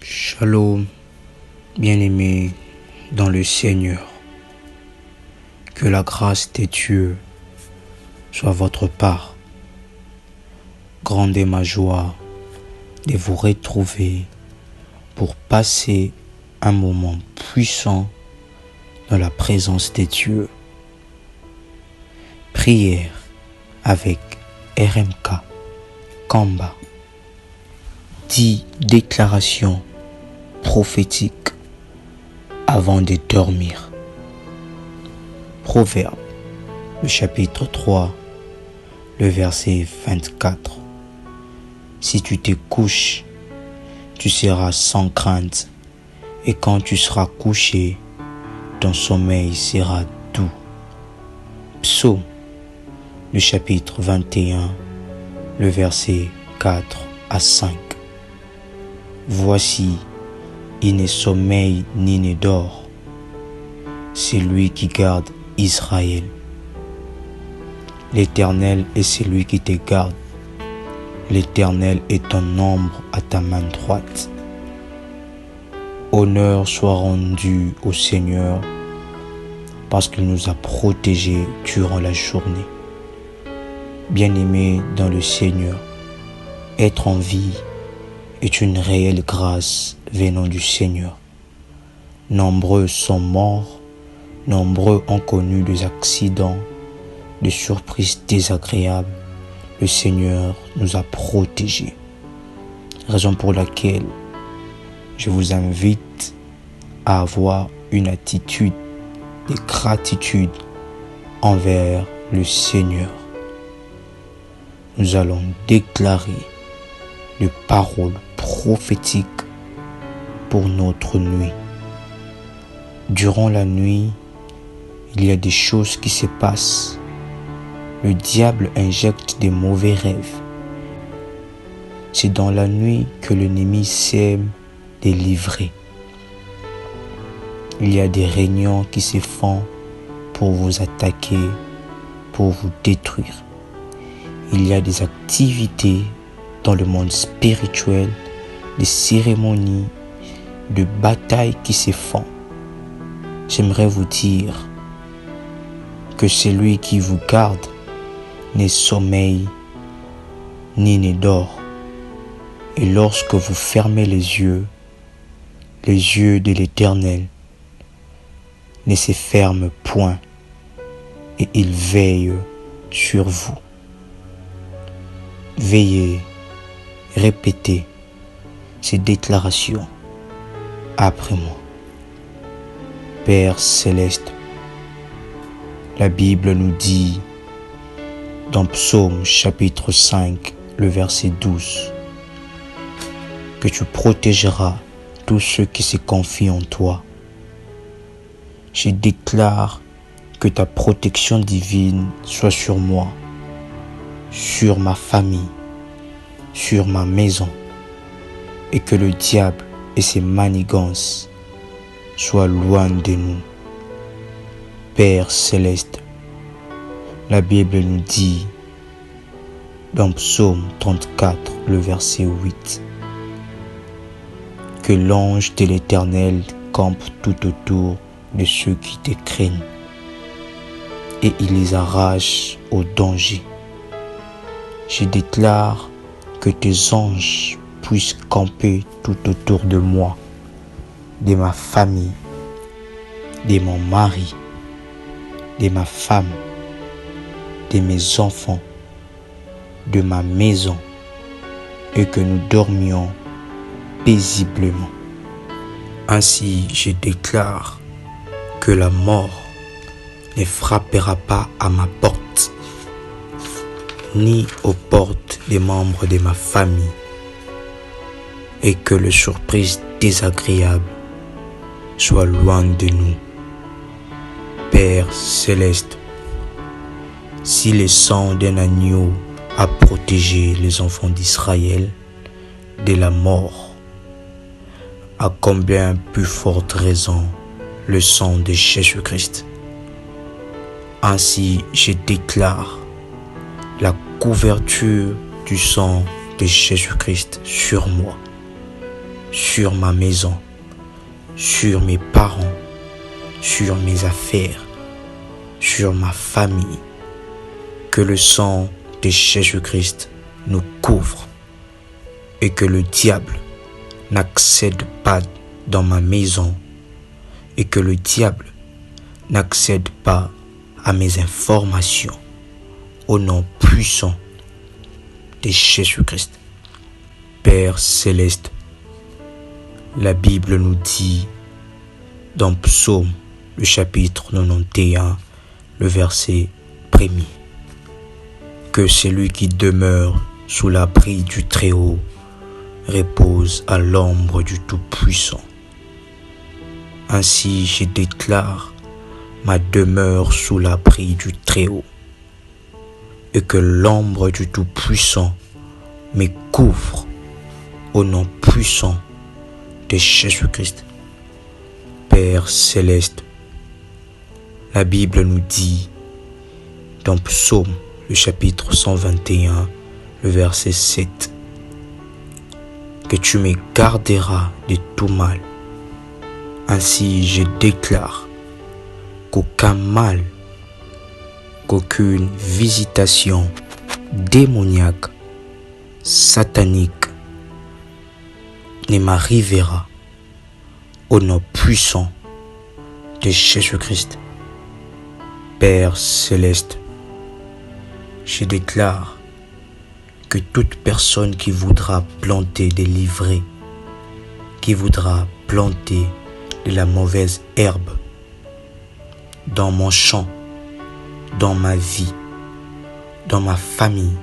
Shalom, bien-aimés dans le Seigneur. Que la grâce de Dieu soit votre part. Grande est ma joie de vous retrouver pour passer un moment puissant dans la présence de Dieu. Prière avec RMK Kamba. 10 déclarations prophétiques avant de dormir. Proverbe, le chapitre 3, le verset 24. Si tu te couches, tu seras sans crainte, et quand tu seras couché, ton sommeil sera doux. Psaume, le chapitre 21, le verset 4 à 5. Voici, il ne sommeille ni ne dort, c'est lui qui garde Israël. L'Éternel est celui qui te garde. L'Éternel est ton ombre à ta main droite. Honneur soit rendu au Seigneur parce qu'il nous a protégés durant la journée. Bien-aimés dans le Seigneur, être en vie est une réelle grâce venant du Seigneur. Nombreux sont morts, nombreux ont connu des accidents, des surprises désagréables. Le Seigneur nous a protégés. Raison pour laquelle je vous invite à avoir une attitude de gratitude envers le Seigneur. Nous allons déclarer les paroles prophétiques pour notre nuit. Durant la nuit, il y a des choses qui se passent. Le diable injecte des mauvais rêves. C'est dans la nuit que l'ennemi sème des livrées. Il y a des réunions qui se font pour vous attaquer, pour vous détruire. Il y a des activités dans le monde spirituel, des cérémonies, de batailles qui se font. J'aimerais vous dire que celui qui vous garde ne sommeille ni ne dort. Et lorsque vous fermez les yeux de l'Éternel ne se ferment point et il veille sur vous. Veillez, répétez ces déclarations après moi. Père céleste, la Bible nous dit dans Psaume chapitre 5, le verset 12, que tu protégeras tous ceux qui se confient en toi. Je déclare que ta protection divine soit sur moi, sur ma famille, sur ma maison, et que le diable et ses manigances soient loin de nous. Père céleste, la Bible nous dit dans Psaume 34, le verset 8, que l'ange de l'Éternel campe tout autour de ceux qui te craignent et il les arrache au danger. Je déclare que tes anges puissent camper tout autour de moi, de ma famille, de mon mari, de ma femme, de mes enfants, de ma maison, et que nous dormions paisiblement. Ainsi, je déclare que la mort ne frappera pas à ma porte, ni aux portes des membres de ma famille, et que les surprises désagréables soient loin de nous. Père céleste, si le sang d'un agneau a protégé les enfants d'Israël de la mort, à combien plus forte raison le sang de Jésus-Christ. Ainsi, je déclare la couverture du sang de Jésus-Christ sur moi, sur ma maison, sur mes parents, sur mes affaires, sur ma famille. Que le sang de Jésus-Christ nous couvre et que le diable n'accède pas dans ma maison et que le diable n'accède pas à mes informations au nom puissant de Jésus-Christ. Père céleste, la Bible nous dit dans Psaume, le chapitre 91, le verset 1er, que celui qui demeure sous l'abri du Très-Haut repose à l'ombre du Tout-Puissant. Ainsi je déclare ma demeure sous l'abri du Très-Haut et que l'ombre du Tout-Puissant me couvre au nom puissant de Jésus-Christ. Père céleste, la Bible nous dit dans Psaume, le chapitre 121, le verset 7, que tu me garderas de tout mal. Ainsi je déclare qu'aucun mal, qu'aucune visitation démoniaque, satanique ne m'arrivera au nom puissant de Jésus-Christ. Père céleste, je déclare que toute personne qui voudra planter des livrées, qui voudra planter de la mauvaise herbe dans mon champ, dans ma vie, dans ma famille,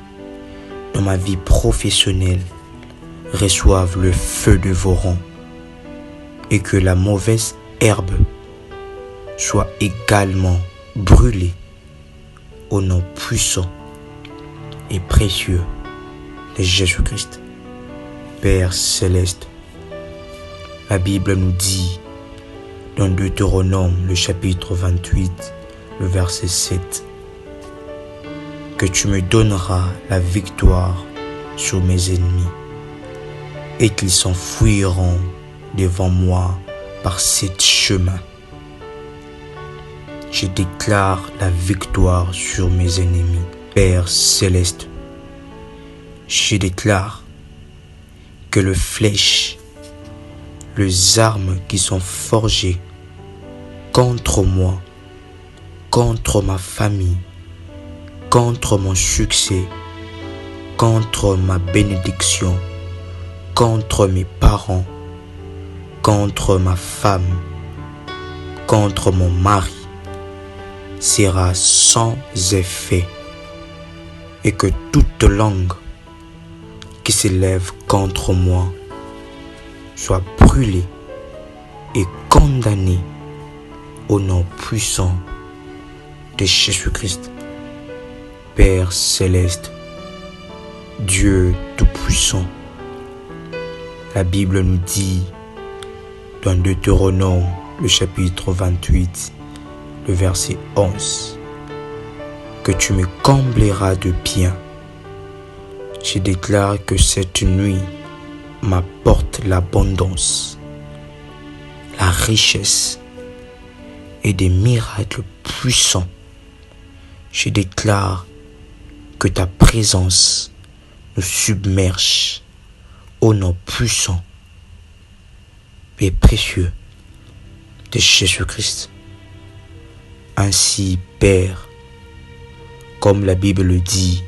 dans ma vie professionnelle, reçoivent le feu de vos rangs et que la mauvaise herbe soit également brûlée au nom puissant et précieux de Jésus-Christ. Père céleste, la Bible nous dit dans Deutéronome, le chapitre 28, le verset 7, que tu me donneras la victoire sur mes ennemis et qu'ils s'enfuiront devant moi par 7 chemins. Je déclare la victoire sur mes ennemis. Père céleste, je déclare que les flèches, les armes qui sont forgées contre moi, contre ma famille, contre mon succès, contre ma bénédiction, contre mes parents, contre ma femme, contre mon mari, sera sans effet et que toute langue qui s'élève contre moi soit brûlée et condamnée au nom puissant de Jésus-Christ. Père céleste, Dieu tout-puissant, la Bible nous dit dans Deutéronome, le chapitre 28, le verset 11, que tu me combleras de bien. Je déclare que cette nuit m'apporte l'abondance, la richesse et des miracles puissants. Je déclare que ta présence nous submerge au nom puissant et précieux de Jésus-Christ. Ainsi, Père, comme la Bible le dit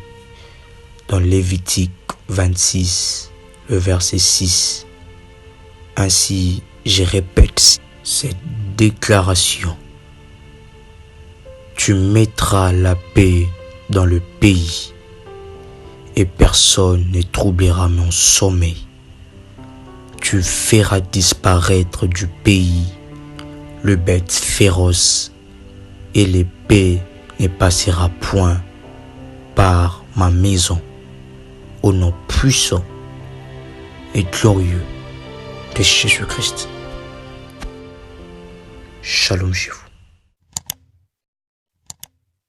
dans Lévitique 26, le verset 6, ainsi je répète cette déclaration. Tu mettras la paix dans le pays et personne ne troublera mon sommeil. Tu feras disparaître du pays le bête féroce et l'épée ne passera point par ma maison au nom puissant et glorieux de Jésus-Christ. Shalom chez vous.